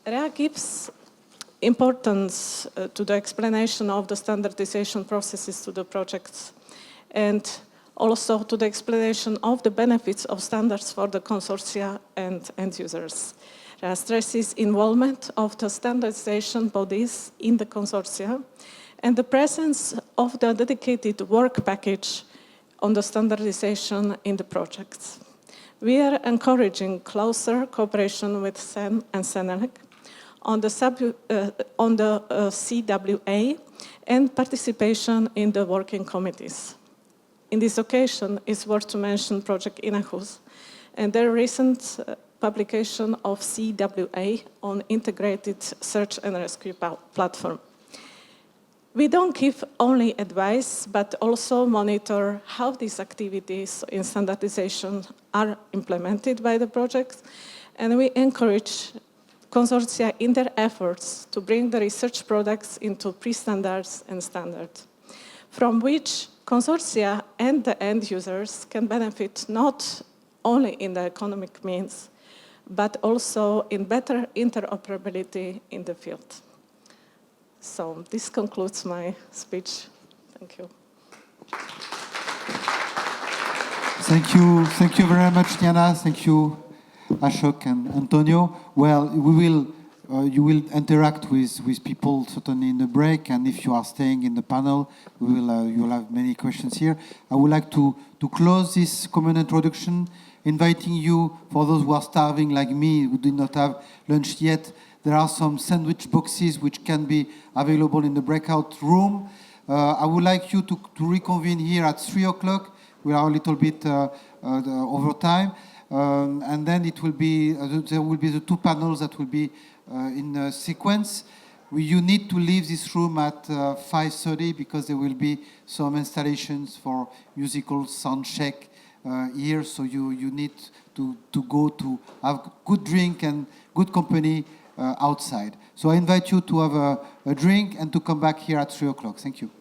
REA gives importance to the explanation of the standardization processes to the projects and also to the explanation of the benefits of standards for the consortia and end users. REA stresses involvement of the standardization bodies in the consortia and the presence of the dedicated work package on the standardization in the projects. We are encouraging closer cooperation with SEN and SENELEC on the CWA and participation in the working committees. In this occasion, it's worth to mention Project Inahus and their recent publication of CWA on integrated search and rescue platform. We don't give only advice, but also monitor how these activities in standardization are implemented by the projects, and we encourage consortia in their efforts to bring the research products into pre-standards and standards, from which consortia and the end users can benefit not only in the economic means, but also in better interoperability in the field. So this concludes my speech. Thank you. Thank you very much, Diana. Thank you, Ashok and Antonio. Well, you will interact with people certainly in the break, and if you are staying in the panel, you will have many questions here. I would like to close this common introduction, inviting you, for those who are starving like me, who did not have lunch yet, there are some sandwich boxes which can be available in the breakout room. I would like you to reconvene here at 3 o'clock. We are a little bit over time. And then it will be, there will be the two panels that will be in sequence. You need to leave this room at 5:30 because there will be some installations for musical sound check here. So you need to go to have good drink and good company outside. So I invite you to have a drink and to come back here at 3 o'clock. Thank you.